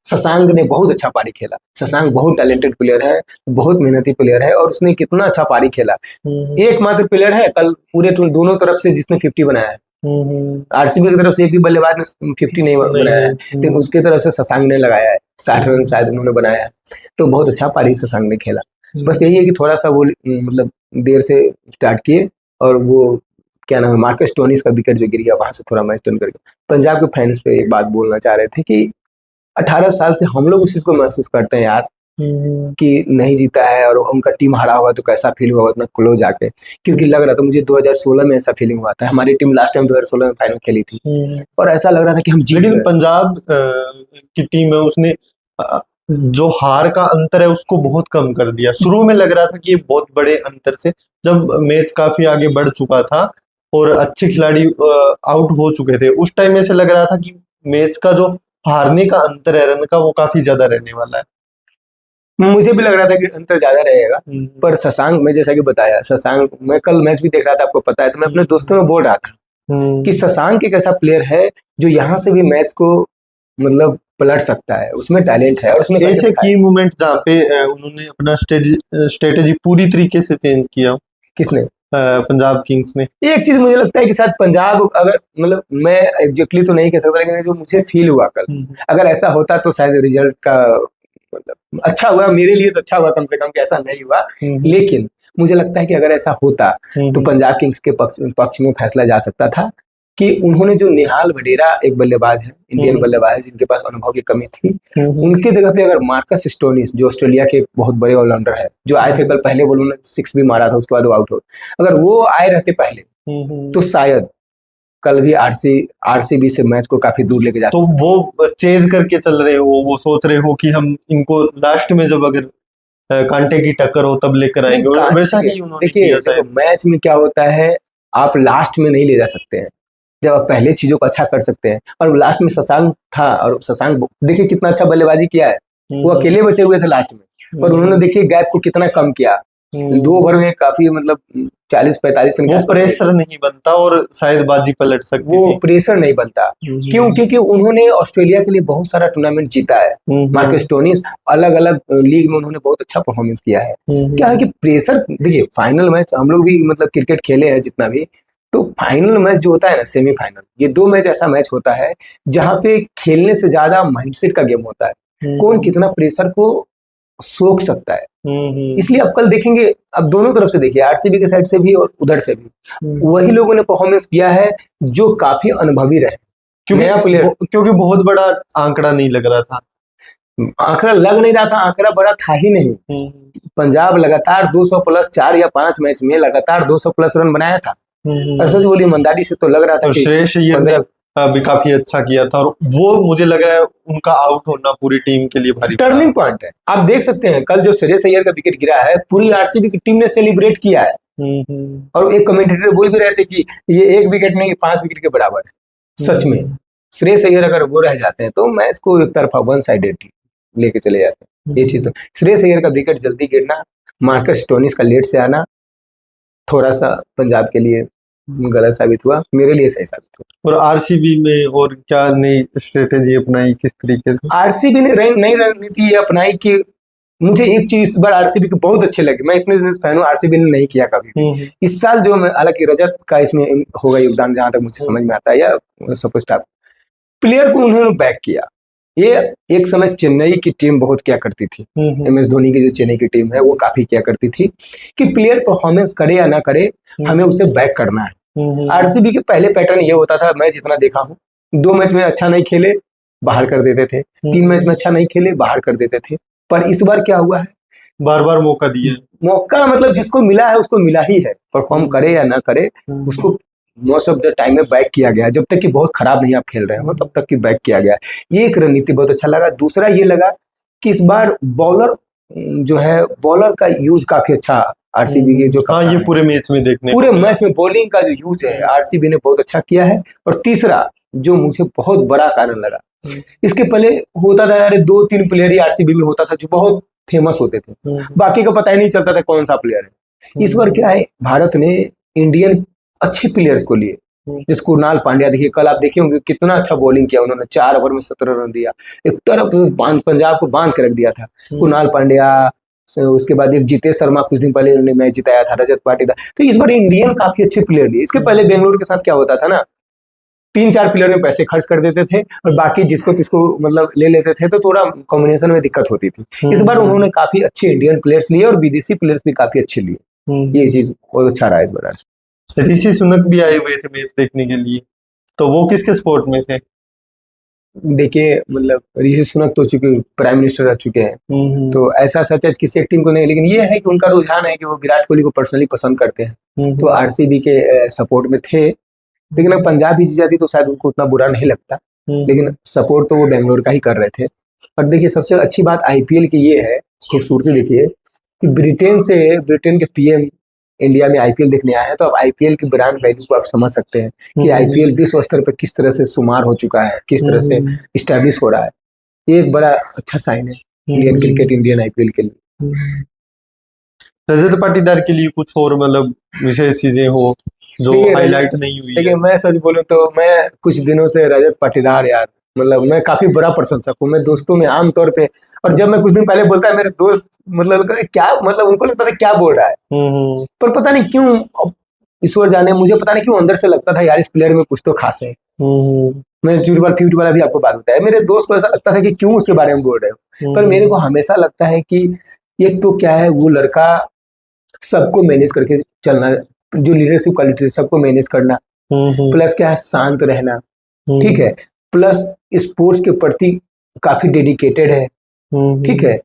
शशांक ने बहुत अच्छा पारी खेला, शशांक बहुत टैलेंटेड प्लेयर है, बहुत मेहनती प्लेयर है, और उसने कितना अच्छा पारी खेला। एकमात्र प्लेयर है कल पूरे दोनों तरफ से जिसने 50 बनाया है, आरसीबी की तरफ से एक भी बल्लेबाज ने 50 नहीं बनाया है, लेकिन उसकी तरफ से शशांक ने लगाया है, 60 रन शायद उन्होंने बनाया है, तो बहुत अच्छा पारी शशांक ने खेला। बस यही है कि थोड़ा सा वो मतलब देर से स्टार्ट किए, और वो क्या नाम है, मार्कस स्टोनिस का विकेट जो गिर गया, वहां से थोड़ा मैच टर्न कर गया। पंजाब के फैंस पे एक बात बोलना चाह रहे थे कि 18 साल से हम लोग उस चीज को महसूस करते हैं यार, कि नहीं जीता है और उनका टीम हारा हुआ तो कैसा फील हुआ उतना क्लोज आके, क्योंकि लग रहा था मुझे 2016 में ऐसा फीलिंग हुआ था, हमारी टीम लास्ट टाइम 2016 में फाइनल खेली थी और ऐसा लग रहा था कि हम जीत लेकिन गए। पंजाब की टीम है, उसने जो हार का अंतर है उसको बहुत कम कर दिया। शुरू में लग रहा था कि ये बहुत बड़े अंतर से, जब मैच काफी आगे बढ़ चुका था और अच्छे खिलाड़ी आउट हो चुके थे, उस टाइम में से लग रहा था कि मैच का जो हारने का अंतर है रन का, वो काफी ज्यादा रहने वाला है। मुझे भी लग रहा था कि अंतर ज्यादा रहेगा, पर शशांक, मैं जैसा कि बताया, शशांक, मैं कल मैच भी देख रहा था, आपको पता है, तो मैं अपने दोस्तों में बोल रहा था कि शशांक एक ऐसा प्लेयर है जो यहाँ से भी मैच को मतलब पलट सकता है, उसमें टैलेंट है और उसमें ऐसे की मोमेंट जहाँ पे उन्होंने अपना स्ट्रेटेजी पूरी तरीके से चेंज किया। किसने? पंजाब किंग्स ने। एक चीज मुझे लगता है कि शायद पंजाब, अगर मतलब मैं एग्जैक्टली तो नहीं कह सकता, लेकिन जो मुझे फील हुआ कल, अगर ऐसा होता तो शायद रिजल्ट का मतलब अच्छा हुआ, मेरे लिए तो अच्छा हुआ कम से कम कि ऐसा नहीं हुआ, लेकिन मुझे लगता है कि अगर ऐसा होता तो पंजाब किंग्स के पक्ष में फैसला जा सकता था कि उन्होंने जो निहाल वडेरा, एक बल्लेबाज है, इंडियन बल्लेबाज है जिनके पास अनुभव की कमी थी, उनके जगह पे अगर मार्कस स्टोनिस, जो ऑस्ट्रेलिया के बहुत बड़े ऑलराउंडर है, जो आए थे कल, पहले बॉल उन्होंने 6 भी मारा था, उसके बाद वो आउट हो, अगर वो आए रहते पहले तो शायद कल भी आरसीबी से मैच को काफी दूर लेके जा सकते। तो वो चेज करके चल रहे हो, वो सोच रहे हो कि हम इनको लास्ट में जब अगर कांटे की टक्कर हो तब लेकर आएंगे, और वैसा ही उन्होंने किया। देखो मैच में क्या होता है, आप लास्ट में नहीं ले जा सकते हैं, जब आप पहले चीजों को अच्छा कर सकते हैं, और लास्ट में शशांक था, और शशांक देखिए कितना अच्छा बल्लेबाजी किया है, वो अकेले बचे हुए थे लास्ट में, पर उन्होंने देखिए गैप को कितना कम किया, 2 ओवर में काफी मतलब 40-45 रन, वो प्रेशर नहीं बनता और शायद बाजी पलट सकती वो प्रेशर नहीं बनता। क्यों? क्योंकि उन्होंने ऑस्ट्रेलिया के लिए बहुत सारा टूर्नामेंट जीता है, मार्कस स्टोनिस, अलग अलग लीग में उन्होंने बहुत अच्छा परफॉर्मेंस किया है। क्या है कि प्रेशर, देखिए फाइनल मैच हम लोग भी मतलब क्रिकेट खेले हैं जितना भी, तो फाइनल मैच जो होता है ना, सेमीफाइनल, ये 2 मैच ऐसा मैच होता है जहाँ पे खेलने से ज्यादा माइंडसेट का गेम होता है, कौन कितना प्रेशर को सोख सकता है। इसलिए आप कल देखेंगे, अब दोनों तरफ से देखिए, आरसीबी के साइड से भी और उधर से भी वही लोगों ने परफॉर्मेंस किया है जो काफी अनुभवी रहे, नया प्लेयर, क्योंकि बहुत बड़ा आंकड़ा नहीं लग रहा था, आंकड़ा लग नहीं रहा था, आंकड़ा बड़ा था ही नहीं। पंजाब लगातार 200 प्लस 4 या 5 मैच में लगातार 200 प्लस रन बनाया था, सच बोली ईमानदारी से तो लग रहा था कि श्रेयस अय्यर ने भी काफी अच्छा किया था, और वो मुझे लग रहा है उनका आउट होना पूरी टीम के लिए भारी टर्निंग पॉइंट है। आप देख सकते हैं कल जो श्रेयस अय्यर का विकेट गिरा है, पूरी आरसीबी की टीम ने सेलिब्रेट किया है, और एक कमेंटेटर बोल भी रहे थे कि ये 1 विकेट नहीं 5 विकेट के बराबर है। सच में श्रेयस अय्यर अगर वो रह जाते हैं तो मैच को एक तरफा वन साइडेड लेके चले जाते हैं। ये चीज तो श्रेयस अय्यर का विकेट जल्दी गिरना, मार्कस स्टोनिस का लेट से आना, थोड़ा सा पंजाब के लिए गलत साबित हुआ, मेरे लिए सही साबित हुआ। और आरसीबी में और क्या नई स्ट्रेटेजी अपनाई, किस तरीके से आरसीबी ने नई रणनीति अपनाई कि मुझे एक चीज इस बार आरसीबी की बहुत अच्छी लगी, मैं इतने दिन से फैन हूँ, आरसीबी ने नहीं किया कभी इस साल, जो मैं, हालांकि रजत का इसमें होगा योगदान जहां तक मुझे समझ में आता है, या सपोज स्टार प्लेयर को उन्होंने बैक किया। ये एक समय चेन्नई की टीम बहुत क्या करती थी, एमएस धोनी की जो चेन्नई की टीम है वो काफी क्या करती थी कि प्लेयर परफॉर्मेंस करे या ना करे, हमें उसे बैक करना है। आरसीबी के पहले पैटर्न ये होता था, मैं जितना देखा हूँ, 2 मैच में अच्छा नहीं खेले बाहर कर देते थे, 3 मैच में अच्छा नहीं खेले बाहर कर देते थे, पर इस बार क्या हुआ है, बार बार मौका दिया। मौका मतलब जिसको मिला है उसको मिला ही है, परफॉर्म करे या ना करे उसको मोस्ट ऑफ द टाइम में बैक किया गया, जब तक कि बहुत खराब नहीं आप खेल रहे हो तब तक कि बैक किया गया। ये एक रणनीति बहुत अच्छा लगा। दूसरा ये लगा कि इस बार बॉलर जो है, बॉलर का यूज काफी अच्छा आरसीबी के जो ये पूरे मैच में देखने, पूरे मैच में बॉलिंग का जो यूज है आरसीबी ने बहुत अच्छा किया है। और तीसरा जो मुझे बहुत बड़ा कारण लगा, इसके पहले होता था यार 2-3 प्लेयर ही आरसीबी में होता था जो बहुत फेमस होते थे, बाकी का पता ही नहीं चलता था कौन सा प्लेयर है। इस बार क्या है, भारत ने इंडियन अच्छे प्लेयर्स को लिए, जिस कुणाल पांड्या, देखिए कल आप देखे होंगे कितना अच्छा बॉलिंग किया उन्होंने, 4 ओवर में 17 रन दिया, एक तरफ पंजाब को बांध के रख दिया था। कुणाल पांड्या, उसके बाद एक जितेश शर्मा कुछ दिन पहले उन्होंने मैच जिताया था, रजत पाटीदार, तो इस बार इंडियन काफी अच्छे प्लेयर लिए। इसके पहले बेंगलुरु के साथ क्या होता था ना, 3-4 प्लेयर में पैसे खर्च कर देते थे और बाकी जिसको किसको मतलब ले लेते थे, तो थोड़ा कॉम्बिनेशन में दिक्कत होती थी। इस बार उन्होंने काफी अच्छे इंडियन प्लेयर्स लिए और विदेशी प्लेयर्स भी काफी अच्छे लिए। ये चीज बहुत अच्छा रहा इस बार। ऋषि सुनक भी आए हुए थे मैच देखने के लिए, तो वो किसके सपोर्ट में थे? देखिए मतलब ऋषि सुनक तो चूंकि प्राइम मिनिस्टर रह चुके हैं, तो ऐसा सच है किसी एक टीम को नहीं, लेकिन ये है कि उनका रुझान है कि वो विराट कोहली को पर्सनली पसंद करते हैं, तो आरसीबी के सपोर्ट में थे। लेकिन अब पंजाब भी जीत जाती तो शायद उनको उतना बुरा नहीं लगता, लेकिन सपोर्ट तो वो बेंगलोर का ही कर रहे थे। और देखिए सबसे अच्छी बात आईपीएल की ये है, खूबसूरती देखिए कि ब्रिटेन के पीएम इंडिया में आईपीएल देखने आए हैं, तो अब आईपीएल की ब्रांड वैल्यू को आप समझ सकते हैं कि आईपीएल विश्व स्तर पर किस तरह से शुमार हो चुका है, किस तरह से इस्टेब्लिश हो रहा है। ये एक बड़ा अच्छा साइन है इंडियन क्रिकेट, इंडियन आईपीएल के लिए। रजत पाटीदार के लिए कुछ और मतलब विशेष चीजें हो जो हाईलाइट नहीं हुई देखिए है? मैं सच बोलूं तो मैं कुछ दिनों से रजत पाटीदार यार मतलब मैं काफी बड़ा प्रशंसक हूँ। मैं दोस्तों में आमतौर पे, और जब मैं कुछ दिन पहले बोलता है मेरे दोस्त मतलब क्या मतलब उनको लगता था क्या बोल रहा है, पर पता नहीं क्यों ईश्वर जाने, मुझे पता नहीं क्यों अंदर से लगता था यार इस प्लेयर में कुछ तो खास है। मैं झूठ वाला भी आपको बात बताया, मेरे दोस्त को ऐसा लगता था कि क्यों उसके बारे में बोल रहे हो, पर मेरे को हमेशा लगता है कि एक तो क्या है, वो लड़का सबको मैनेज करके चलना, जो लीडरशिप क्वालिटी सबको मैनेज करना, प्लस क्या है शांत रहना, ठीक है, प्लस स्पोर्ट्स के प्रति काफी डेडिकेटेड है, ठीक है।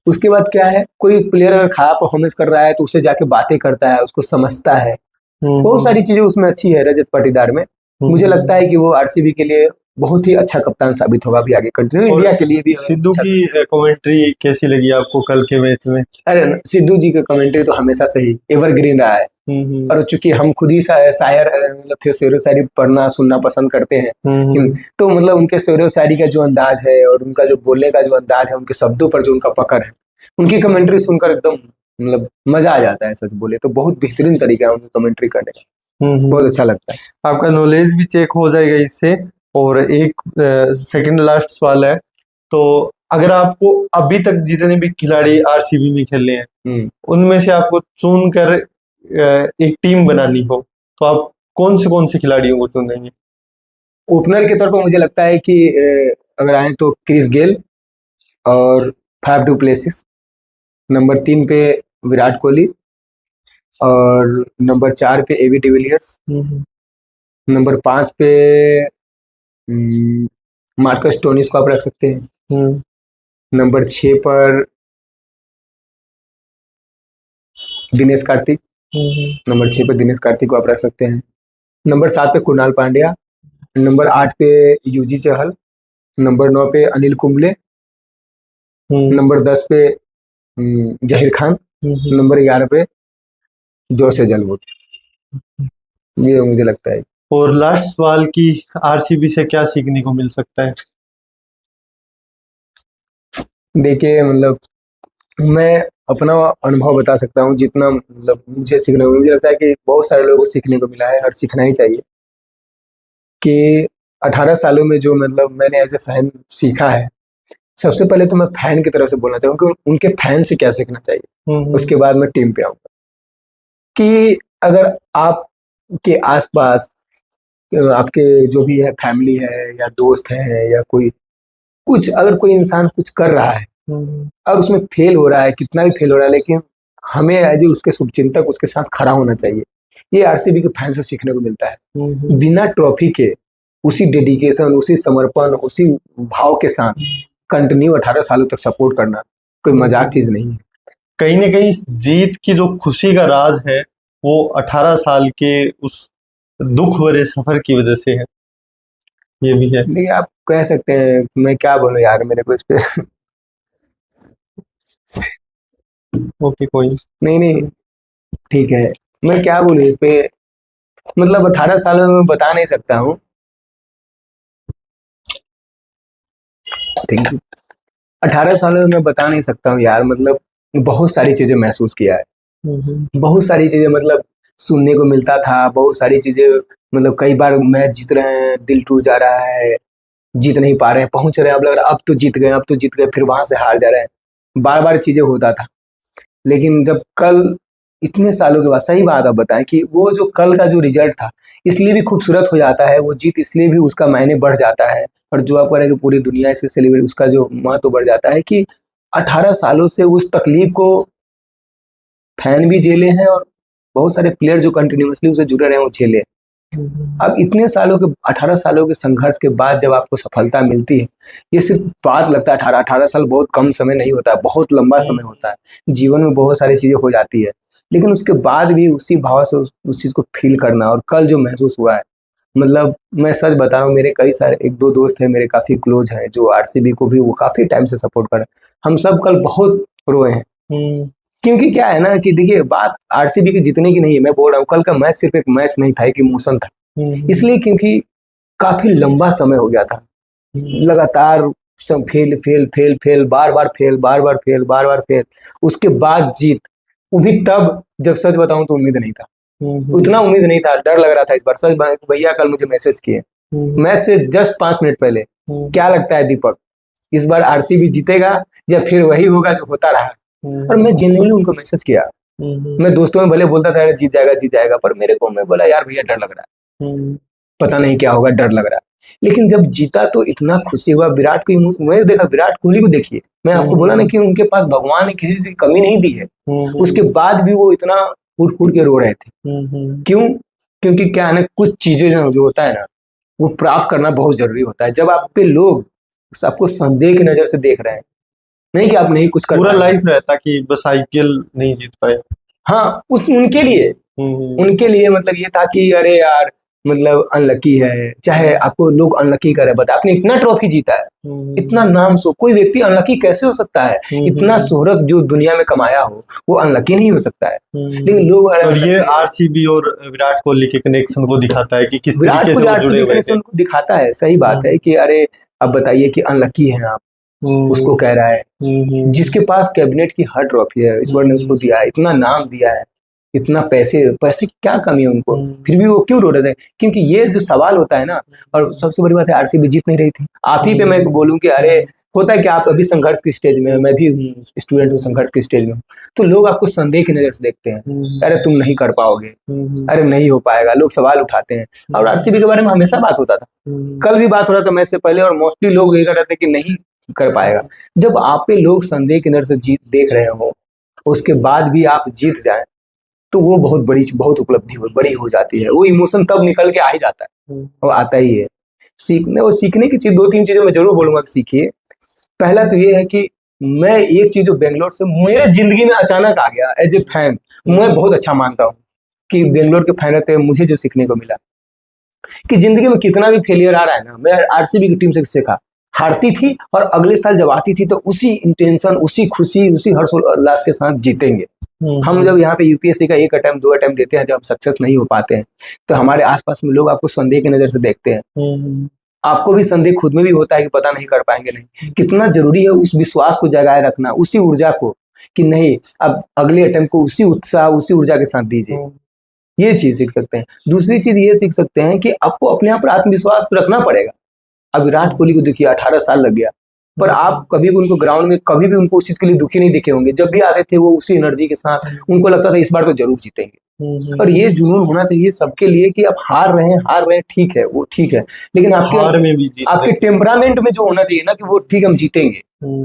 उसके बाद क्या है, कोई प्लेयर अगर खराब परफॉर्मेंस कर रहा है तो उससे जाके बातें करता है, उसको समझता है। बहुत सारी चीजें उसमें अच्छी है रजत पाटीदार में। मुझे लगता है कि वो आरसीबी के लिए बहुत ही अच्छा कप्तान साबित होगा भी आगे कंटिन्यू, इंडिया के लिए भी। सिद्धू की कमेंट्री कैसी लगी आपको कल के मैच में? अरे सिद्धू जी का कमेंट्री तो हमेशा से ही एवरग्रीन रहा है, और चूंकि हम खुद ही शायर मतलब थे, शेरो शायरी पढ़ना सुनना पसंद करते हैं, तो मतलब उनके शेरो शायरी का जो अंदाज है और उनका जो बोलने का जो अंदाज है, उनके शब्दों पर जो उनका पकड़ है, उनकी कमेंट्री सुनकर एकदम मतलब मजा आ जाता है। सच बोले तो बहुत बेहतरीन तरीका है उनकी कमेंट्री करने का, बहुत अच्छा लगता है। आपका नॉलेज भी चेक हो जाएगा इससे। और एक सेकंड लास्ट सवाल है, तो अगर आपको अभी तक जितने भी खिलाड़ी आरसीबी में खेले हैं उनमें से आपको चुनकर एक टीम बनानी हो, तो आप कौन से खिलाड़ियों को चुनेंगे? ओपनर के तौर पर मुझे लगता है कि अगर आए तो क्रिस गेल और फैफ डू प्लेसिस, नंबर 3 पे विराट कोहली, और नंबर 4 पे एबी डिविलियर्स, नंबर 5 पे मार्कस स्टोनिस को आप रख सकते हैं, नंबर 6 पर दिनेश कार्तिक, नंबर 6 पे दिनेश कार्तिक को आप रख सकते हैं, नंबर 7 पे कुणाल पांड्या, नंबर 8 पे यूजी चहल, नंबर 9 पे अनिल कुंबले, नंबर 10 पे जहीर खान, नंबर 11 पे जोश हेजलवुड। ये मुझे लगता है। और लास्ट सवाल की आरसीबी से क्या सीखने को मिल सकता है? देखिए मतलब मैं अपना अनुभव बता सकता हूँ, जितना मतलब मुझे सीखने को, मुझे लगता है कि बहुत सारे लोगों को सीखने को मिला है और सीखना ही चाहिए कि 18 सालों में जो मतलब मैंने एज ए फैन सीखा है, सबसे पहले तो मैं फैन की तरफ से बोलना चाहूँगा कि उनके फैन से क्या सीखना चाहिए, उसके बाद मैं टीम पे आऊँगा। कि अगर आपके आसपास आपके जो भी है फैमिली है या दोस्त है या कोई कुछ, अगर कोई इंसान कुछ कर रहा है और उसमें फेल हो रहा है, कितना भी फेल हो रहा है, लेकिन हमें एज ए उसके शुभचिंतक उसके साथ खड़ा होना चाहिए। ये आरसीबी के फैन से सीखने को मिलता है। बिना ट्रॉफी के उसी डेडिकेशन, उसी समर्पण, उसी भाव के साथ कंटिन्यू 18 सालों तक सपोर्ट करना कोई मजाक चीज नहीं है। कहीं ना कहीं जीत की जो खुशी का राज है वो 18 साल के उस दुख भरे सफर की वजह से है, ये भी है। नहीं आप कह सकते हैं, मैं क्या बोलूं यार, मेरे को इस पे ओके कोई नहीं ठीक है, मैं क्या बोलूं इस पे, मतलब 18 सालों में बता नहीं सकता हूँ। Thank you. 18 सालों में मैं बता नहीं सकता हूँ यार, मतलब बहुत सारी चीजें महसूस किया है, बहुत सारी चीजें मतलब सुनने को मिलता था, बहुत सारी चीजें मतलब कई बार मैच जीत रहे हैं दिल टूट जा रहा है, जीत नहीं पा रहे हैं, पहुंच रहे हैं, अब लग रहा है अब तो जीत गए, अब तो जीत गए, फिर वहां से हार जा रहे हैं, बार बार चीजें होता था। लेकिन जब कल इतने सालों के बाद सही बात आप बताएं कि वो जो कल का जो रिजल्ट था इसलिए भी खूबसूरत हो जाता है, वो जीत इसलिए भी उसका मायने बढ़ जाता है, और जो आप कह रहे हैं कि पूरी दुनिया इसे सेलिब्रेट, उसका जो महत्व बढ़ जाता है कि 18 सालों से उस तकलीफ को फैन भी झेले हैं और बहुत सारे प्लेयर जो कंटिन्यूसली उसे जुड़े रहे हैं वो झेले। अब इतने सालों के 18 सालों के संघर्ष के बाद जब आपको सफलता मिलती है, ये सिर्फ बात लगता है 18 साल बहुत कम समय नहीं होता है, बहुत लंबा समय होता है, जीवन में बहुत सारी चीजें हो जाती है, लेकिन उसके बाद भी उसी भाव से उस चीज को फील करना, और कल जो महसूस हुआ है, मतलब मैं सच बता रहा हूँ, मेरे कई सारे एक दो दोस्त हैं मेरे काफी क्लोज हैं जो आरसीबी को भी वो काफी टाइम से सपोर्ट कर रहे हैं, हम सब कल बहुत रोए हैं। क्योंकि क्या है ना कि देखिए बात आरसीबी की जीतने की नहीं है, मैं बोल रहा हूँ कल का मैच सिर्फ एक मैच नहीं था, एक इमोशन था, इसलिए क्योंकि काफी लंबा समय हो गया था, लगातार सब फेल फेल फेल फेल, बार बार फेल, बार बार फेल, बार बार फेल, उसके बाद जीत, वो भी तब जब सच बताऊं तो उम्मीद नहीं था, उतना उम्मीद नहीं था, डर लग रहा था इस बार। सच भैया कल मुझे मैसेज किए मैच से जस्ट 5 मिनट पहले, क्या लगता है दीपक इस बार आरसीबी जीतेगा या फिर वही होगा जो होता रहा? और मैं जेन्युइनली उनको मैसेज किया, मैं दोस्तों में भले बोलता था जीत जाएगा, पर मेरे को मैं बोला यार भैया डर लग रहा है, पता नहीं क्या होगा, डर लग रहा है। लेकिन जब जीता तो इतना खुशी हुआ, विराट को मैं देखा, विराट कोहली को देखिए, मैं आपको बोला ना कि उनके पास भगवान ने किसी चीज की कमी नहीं दी है, उसके बाद भी वो इतना फूट फूट के रो रहे थे। क्यों? क्योंकि क्या है ना, कुछ चीजें जो होता है ना वो प्राप्त करना बहुत जरूरी होता है। जब आप पे लोग आपको संदेह की नजर से देख रहे हैं, नहीं कि आप नहीं कुछ कर पूरा लाइफ रहता कि बस आईपीएल नहीं जीत पाए, हाँ उनके लिए मतलब ये था कि अरे यार मतलब अनलकी है, चाहे आपको लोग अनलकी करे, बता आपने इतना ट्रॉफी जीता है, इतना नाम, सो कोई व्यक्ति अनलकी कैसे हो सकता है? इतना शोहरत जो दुनिया में कमाया हो वो अनलकी नहीं हो सकता है। लेकिन लोग और ये आरसीबी और विराट कोहली के कनेक्शन को दिखाता है कि किस तरीके से वो जुड़े हुए थे। को दिखाता है, सही बात है कि अरे अब बताइए कि अनलकी हैं आप, उसको कह रहा है जिसके पास कैबिनेट की हर ट्रॉफी है, ईश्वर ने उसको दिया है, इतना नाम दिया है, इतना पैसे की क्या कमी है उनको, फिर भी वो क्यों रो रहे थे? क्योंकि ये जो सवाल होता है ना, और सबसे बड़ी बात है आरसीबी जीत नहीं रही थी, आप ही पे मैं बोलूं कि अरे होता है कि आप अभी संघर्ष की स्टेज में, मैं भी स्टूडेंट हूँ, संघर्ष की स्टेज में हूँ, तो लोग आपको संदेह की नजर से देखते हैं, अरे तुम नहीं कर पाओगे, अरे नहीं हो पाएगा, लोग सवाल उठाते हैं। और आरसीबी के बारे में हमेशा बात होता था, कल भी बात हो रहा था मैच से पहले, और मोस्टली लोग ये कह रहे थे कि नहीं कर पाएगा। जब आप पे लोग संदेह की नजर से जीत देख रहे हो, उसके बाद भी आप जीत जाए तो वो बहुत उपलब्धि बड़ी हो जाती है, वो इमोशन तब निकल के आ ही जाता है, वो आता ही है। सीखने की चीज 2-3 चीजें मैं जरूर बोलूंगा कि सीखिए। पहला तो ये है कि मैं एक चीज जो बेंगलोर से मेरे जिंदगी में अचानक आ गया एज ए फैन, मैं बहुत अच्छा मानता हूँ कि बेंगलोर के फैन रहते मुझे जो सीखने को मिला कि जिंदगी में कितना भी फेलियर आ रहा है ना, मैं आरसीबी की टीम से सीखा, हारती थी और अगले साल जब आती थी तो उसी इंटेंशन, उसी खुशी, उसी हर्षोल्लास के साथ जीतेंगे। हम जब यहाँ पे यूपीएससी का 1 अटेम्प्ट 2 अटेम्प्ट देते हैं, जब सक्सेस नहीं हो पाते हैं तो हमारे आसपास में लोग आपको संदेह की नजर से देखते हैं, आपको भी संदेह खुद में भी होता है कि पता नहीं कर पाएंगे, नहीं, कितना जरूरी है उस विश्वास को जगाए रखना, उसी ऊर्जा को कि नहीं अब अगले अटेम्प्ट को उसी उत्साह, उसी ऊर्जा के साथ दीजिए। ये चीज सीख सकते हैं। दूसरी चीज ये सीख सकते हैं कि आपको अपने आप पर आत्मविश्वास तो रखना पड़ेगा। अब विराट कोहली को देखिए 18 साल लग गया, पर आप कभी भी उनको ग्राउंड में कभी भी उनको उस चीज के लिए दुखी नहीं दिखे होंगे, जब भी आते थे वो उसी एनर्जी के साथ, उनको लगता था इस बार तो जरूर जीतेंगे। और ये जुनून होना चाहिए सबके लिए कि आप हार रहे हैं ठीक है, वो ठीक है, लेकिन आपके टेम्परामेंट में जो होना चाहिए ना कि वो ठीक हम जीतेंगे,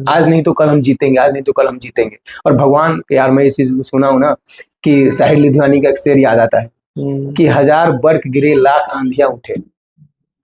आज नहीं तो कल हम जीतेंगे, आज नहीं तो कल हम जीतेंगे। और भगवान यार, मैं इस चीज सुना हूं ना कि साहिर लुधियानी का एक शेर याद आता है कि 1000 बर्क गिरे लाख आंधियां उठे,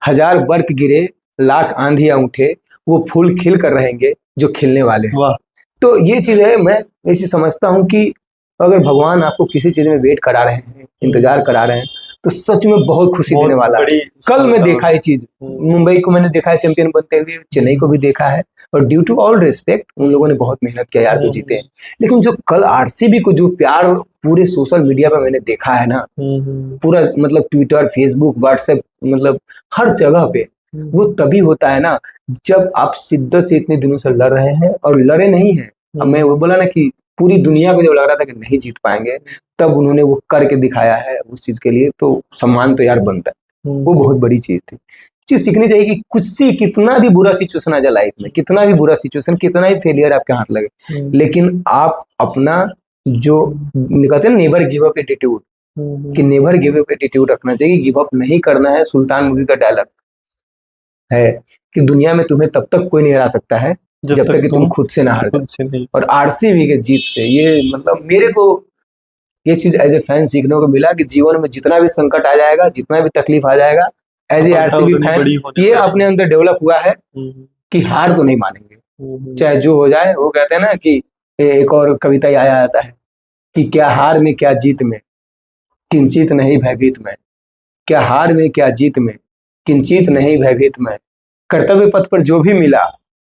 1000 बर्क गिरे लाख आंधियां उठे, वो फूल खिल कर रहेंगे जो खिलने वाले हैं। तो ये चीज है, मैं ऐसी समझता हूँ कि अगर भगवान आपको किसी चीज में वेट करा रहे हैं, इंतजार करा रहे हैं, तो सच में बहुत खुशी देने वाला है। कल मैं देखा ये चीज, मुंबई को मैंने देखा है चैंपियन बनते हुए, चेन्नई को भी देखा है, और ड्यू टू ऑल रिस्पेक्ट उन लोगों ने बहुत मेहनत किया यार, तो जीते हैं। लेकिन जो कल आरसीबी को जो प्यार पूरे सोशल मीडिया पर मैंने देखा है ना, पूरा मतलब ट्विटर, फेसबुक, व्हाट्सएप, मतलब हर जगह पे, वो तभी होता है ना जब आप शिद्दत से इतने दिनों से लड़ रहे हैं और लड़े नहीं है। अब मैं वो बोला ना कि पूरी दुनिया को जब लग रहा था कि नहीं जीत पाएंगे, तब उन्होंने वो करके दिखाया है उस चीज के लिए, तो सम्मान तो यार बनता है, वो बहुत बड़ी चीज थी। चीज सीखनी चाहिए कि कितना भी बुरा सिचुएशन आ जाए लाइफ में, कितना भी बुरा सिचुएशन, कितना भी फेलियर आपके हाथ लगे, लेकिन आप अपना जो कहते हैं नेवर गिव अप एटीट्यूड, कि नेवर गिव अप एटीट्यूड रखना चाहिए, गिव अप नहीं करना है। सुल्तान मूवी का डायलॉग है कि दुनिया में तुम्हें तब तक कोई नहीं हरा सकता है जब तक कि तुम खुद से ना हार जाओ। और आरसीबी के जीत से ये मतलब मेरे को ये चीज एज ए फैन सीखने को मिला कि जीवन में जितना भी संकट आ जाएगा, जितना भी तकलीफ आ जाएगा, एज ए आरसीबी फैन ये अपने अंदर डेवलप हुआ है कि हार तो नहीं मानेंगे, चाहे जो हो जाए। वो कहते हैं ना कि एक और कविता याद आता है कि क्या हार में क्या जीत में, किंचित नहीं भयभीत में, क्या हार में क्या जीत में, किंचित नहीं भयभीत में, कर्तव्य पथ पर जो भी मिला,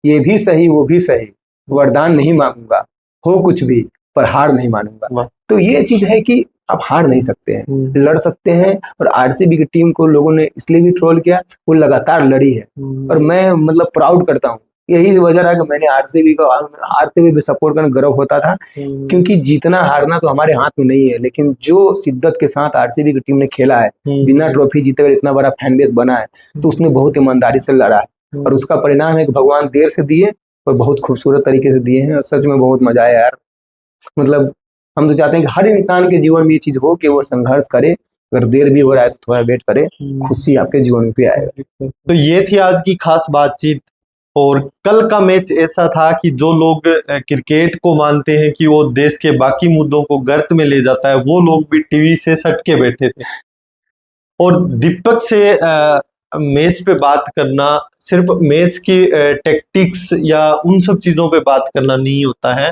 ये भी सही वो भी सही, वरदान नहीं मांगूंगा, हो कुछ भी पर हार नहीं मानूंगा। तो ये चीज है कि आप हार नहीं सकते हैं, लड़ सकते हैं। और आरसीबी की टीम को लोगों ने इसलिए भी ट्रोल किया, वो लगातार लड़ी है। और मैं मतलब प्राउड करता हूँ, यही वजह रहा कि मैंने आरसीबी को हारते हुए भी सपोर्ट करना गर्व होता था, क्योंकि जीतना हारना तो हमारे हाथ में नहीं है, लेकिन जो शिद्दत के साथ आरसीबी की टीम ने खेला है, बिना ट्रॉफी जीते अगर इतना बड़ा फैन बेस बना है, तो उसने बहुत ईमानदारी से लड़ा है। और उसका परिणाम है कि भगवान देर से दिए और बहुत खूबसूरत तरीके से दिए हैं। और सच में बहुत मजा आया यार। मतलब हम तो चाहते हैं कि हर इंसान के जीवन में ये चीज हो कि वो संघर्ष करे, अगर देर भी हो रहा है तो थोड़ा वेट करे, खुशी आपके जीवन में भी आएगा। तो ये थी आज की खास बातचीत। और कल का मैच ऐसा था कि जो लोग क्रिकेट को मानते हैं कि वो देश के बाकी मुद्दों को गर्त में ले जाता है, वो लोग भी टीवी से सट के बैठे थे। और दीपक से मैच पे बात करना सिर्फ मैच की टैक्टिक्स या उन सब चीजों पे बात करना नहीं होता है,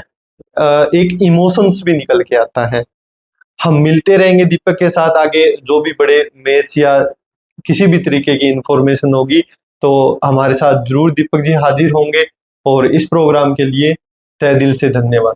एक इमोशंस भी निकल के आता है। हम मिलते रहेंगे दीपक के साथ आगे, जो भी बड़े मैच या किसी भी तरीके की इंफॉर्मेशन होगी तो हमारे साथ जरूर दीपक जी हाजिर होंगे। और इस प्रोग्राम के लिए तहे दिल से धन्यवाद।